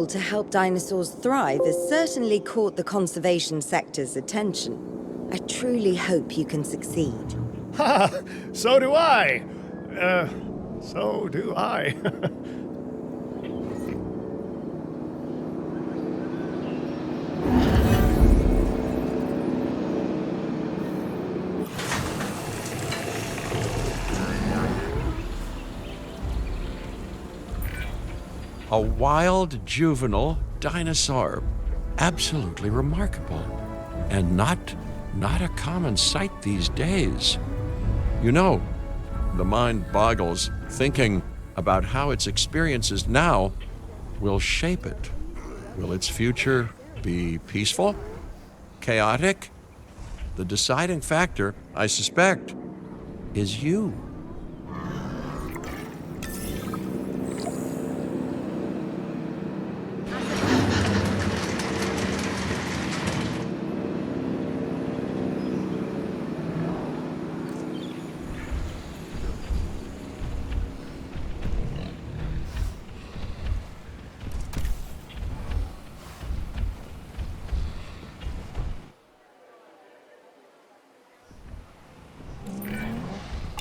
To help dinosaurs thrive has certainly caught the conservation sector's attention. I truly hope you can succeed. Ha! So do I! So do I. A wild juvenile dinosaur. Absolutely remarkable. And not a common sight these days. You know, the mind boggles thinking about how its experiences now will shape it. Will its future be peaceful? Chaotic? The deciding factor, I suspect, is you.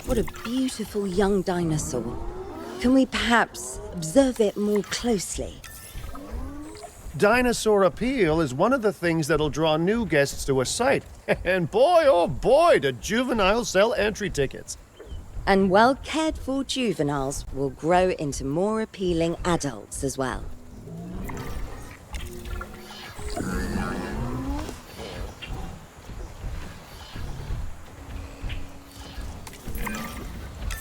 What a beautiful young dinosaur. Can we perhaps observe it more closely? Dinosaur appeal is one of the things that'll draw new guests to a site. And boy, oh boy, do juveniles sell entry tickets. And well-cared-for juveniles will grow into more appealing adults as well.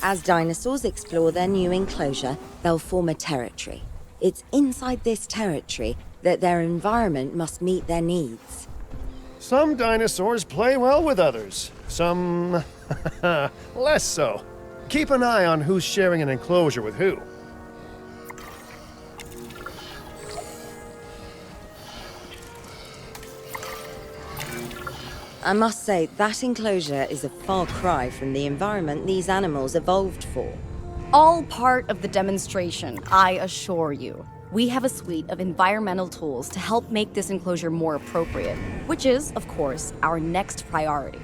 As dinosaurs explore their new enclosure, they'll form a territory. It's inside this territory that their environment must meet their needs. Some dinosaurs play well with others. Some less so. Keep an eye on who's sharing an enclosure with who. I must say, that enclosure is a far cry from the environment these animals evolved for. All part of the demonstration, I assure you. We have a suite of environmental tools to help make this enclosure more appropriate, which is, of course, our next priority.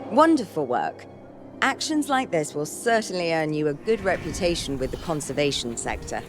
Wonderful work. Actions like this will certainly earn you a good reputation with the conservation sector.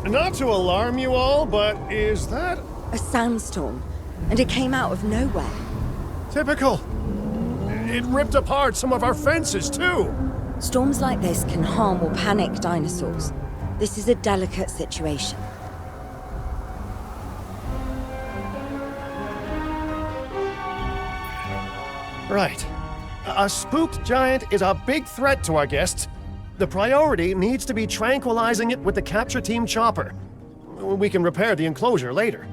Not to alarm you all, but is that A sandstorm, and it came out of nowhere. typical? It ripped apart some of our fences, too. Storms like this can harm or panic dinosaurs. This is a delicate situation. Right. A spooked giant is a big threat to our guests. The priority needs to be tranquilizing it with the capture team chopper. We can repair the enclosure later.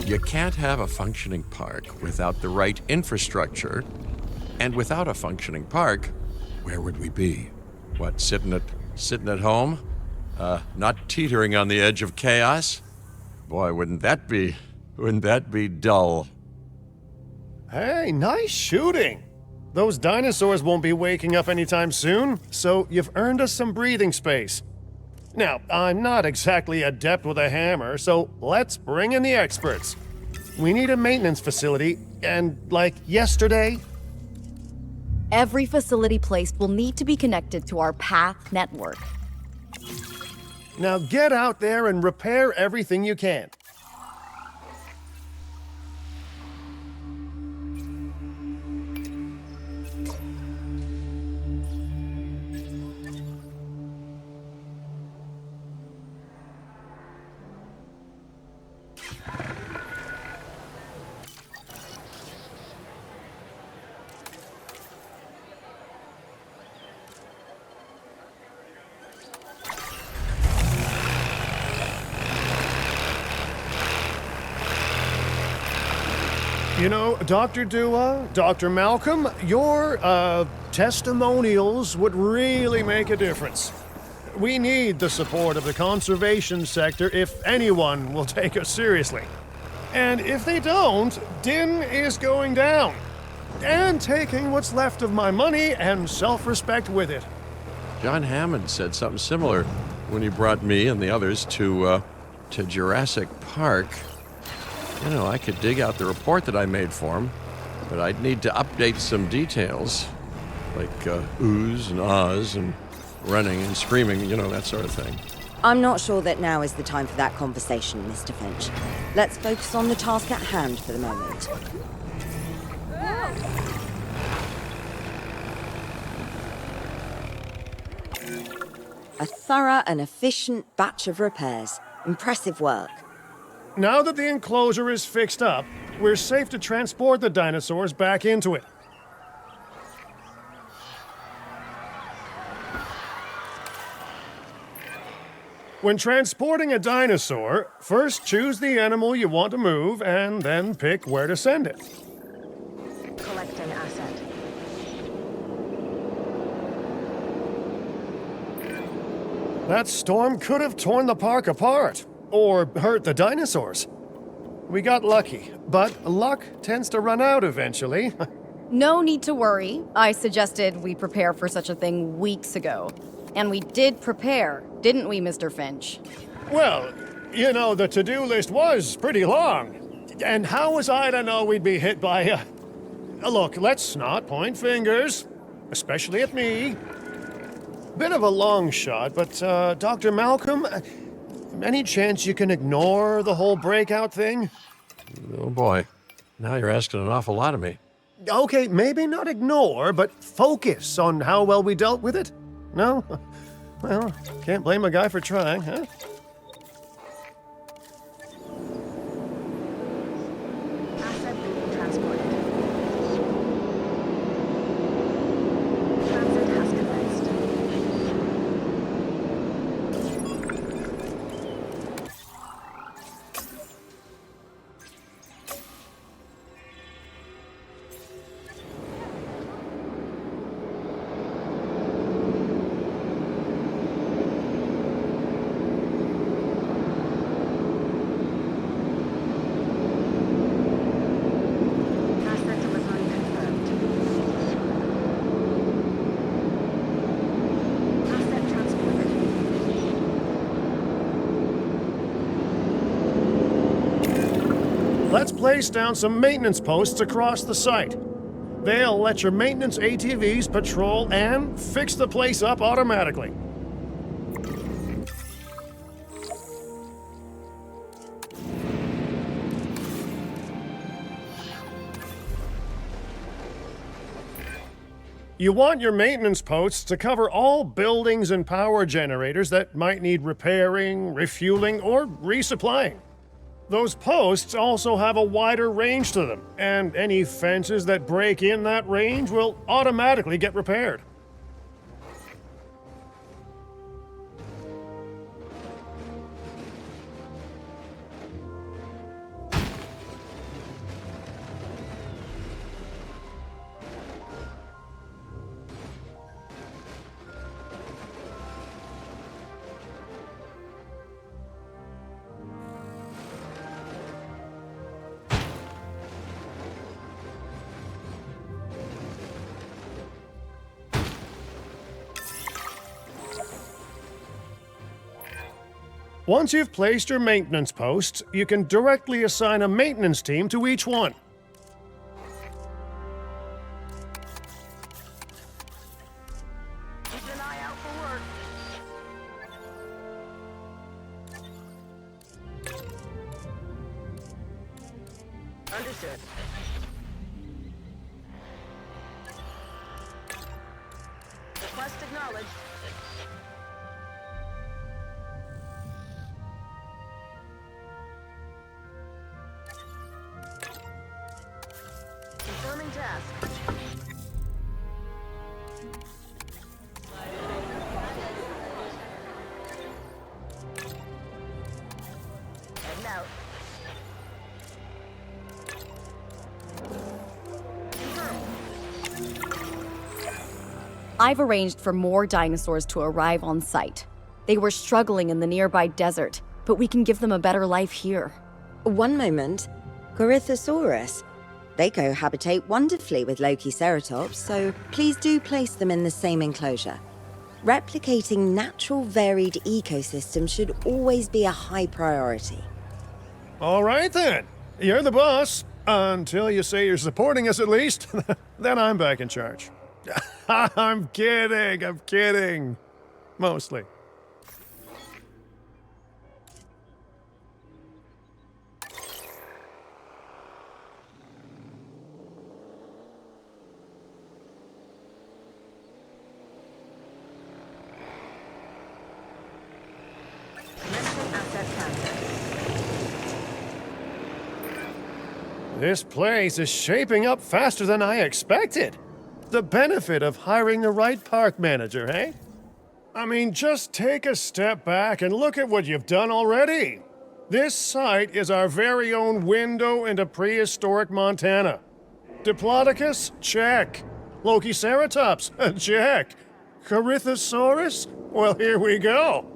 You can't have a functioning park without the right infrastructure. And without a functioning park, where would we be? What, sitting at home? Not teetering on the edge of chaos? Boy, wouldn't that be dull? Hey, nice shooting. Those dinosaurs won't be waking up anytime soon, so you've earned us some breathing space. Now, I'm not exactly adept with a hammer, so let's bring in the experts. We need a maintenance facility, and like yesterday. Every facility placed will need to be connected to our path network. Now get out there and repair everything you can. You know, Dr. Dua, Dr. Malcolm, your, testimonials would really make a difference. We need the support of the conservation sector if anyone will take us seriously. And if they don't, Din is going down. And taking what's left of my money and self-respect with it. John Hammond said something similar when he brought me and the others to Jurassic Park. You know, I could dig out the report that I made for him, but I'd need to update some details, like oohs and ahs and running and screaming, you know, that sort of thing. I'm not sure that now is the time for that conversation, Mr. Finch. Let's focus on the task at hand for the moment. A thorough and efficient batch of repairs. Impressive work. Now that the enclosure is fixed up, we're safe to transport the dinosaurs back into it. When transporting a dinosaur, first choose the animal you want to move and then pick where to send it. Collect an asset. That storm could have torn the park apart, or hurt the dinosaurs. We got lucky, but luck tends to run out eventually. No need to worry. I suggested we prepare for such a thing weeks ago. And we did prepare, didn't we, Mr. Finch? Well, you know, the to-do list was pretty long. And how was I to know we'd be hit by a... Look, let's not point fingers, especially at me. Bit of a long shot, but, Dr. Malcolm, any chance you can ignore the whole breakout thing? Oh boy, now you're asking an awful lot of me. Okay, maybe not ignore, but focus on how well we dealt with it? No? Well, can't blame a guy for trying, huh? Asset being transported. Transit has commenced. Asset delivery confirmed. Asset transported. Let's place down some maintenance posts across the site. They'll let your maintenance ATVs patrol and fix the place up automatically. You want your maintenance posts to cover all buildings and power generators that might need repairing, refueling, or resupplying. Those posts also have a wider range to them, and any fences that break in that range will automatically get repaired. Once you've placed your maintenance posts, you can directly assign a maintenance team to each one. Keep an eye out for work. Understood. Request acknowledged. Confirming task. Heading out. I've arranged for more dinosaurs to arrive on site. They were struggling in the nearby desert, but we can give them a better life here. One moment. Corythosaurus. They cohabitate wonderfully with Lokiceratops, so please do place them in the same enclosure. Replicating natural varied ecosystems should always be a high priority. All right then. You're the boss. Until you say you're supporting us at least. Then I'm back in charge. I'm kidding. Mostly. Commencing asset transfer. This place is shaping up faster than I expected. The benefit of hiring the right park manager, eh? I mean, just take a step back and look at what you've done already. This site is our very own window into prehistoric Montana. Diplodocus? Check. Lokiceratops? Check. Corythosaurus? Well, here we go.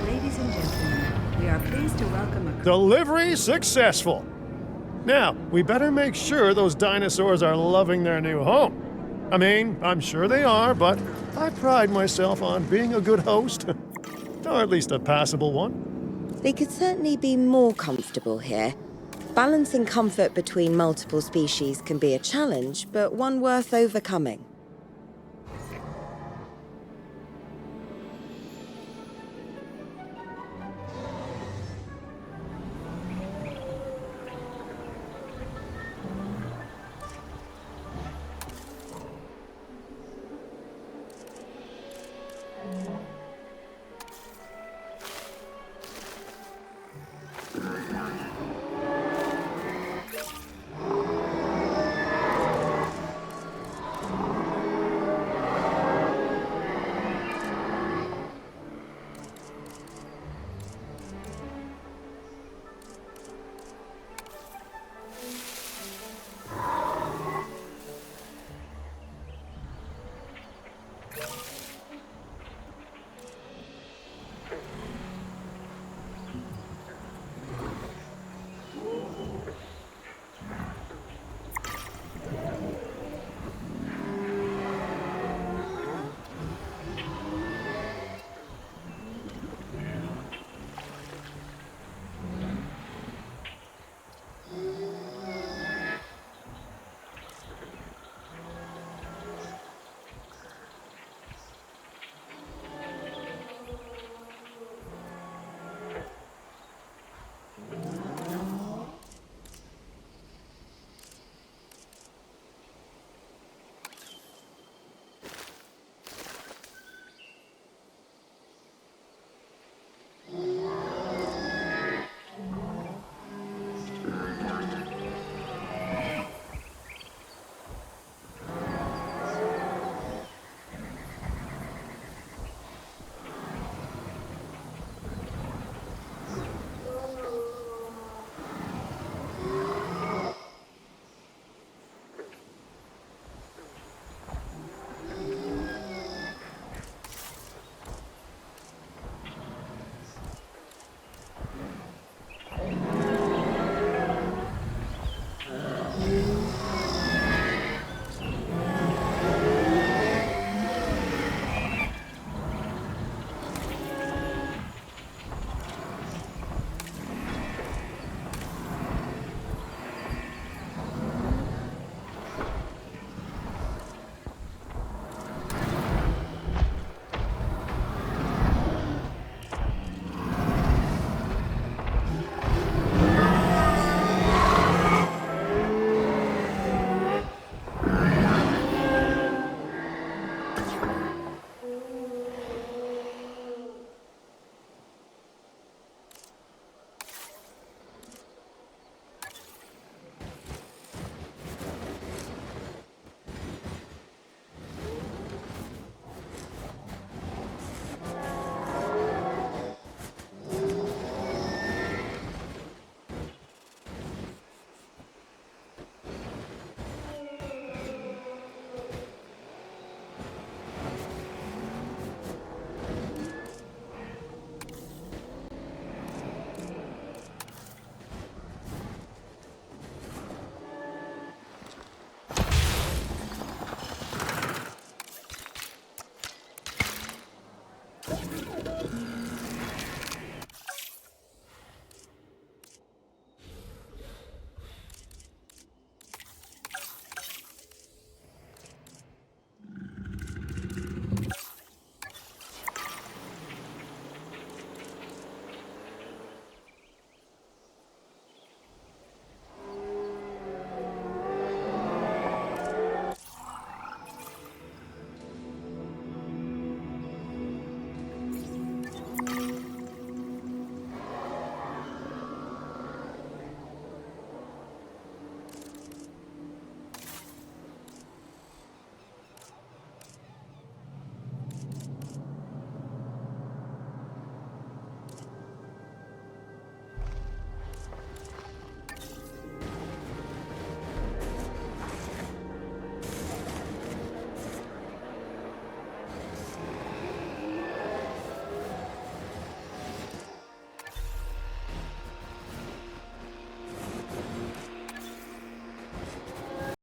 Ladies and gentlemen, we are pleased to welcome a Delivery successful. Now, we better make sure those dinosaurs are loving their new home. I mean, I'm sure they are, but I pride myself on being a good host. Or at least a passable one. They could certainly be more comfortable here. Balancing comfort between multiple species can be a challenge, but one worth overcoming.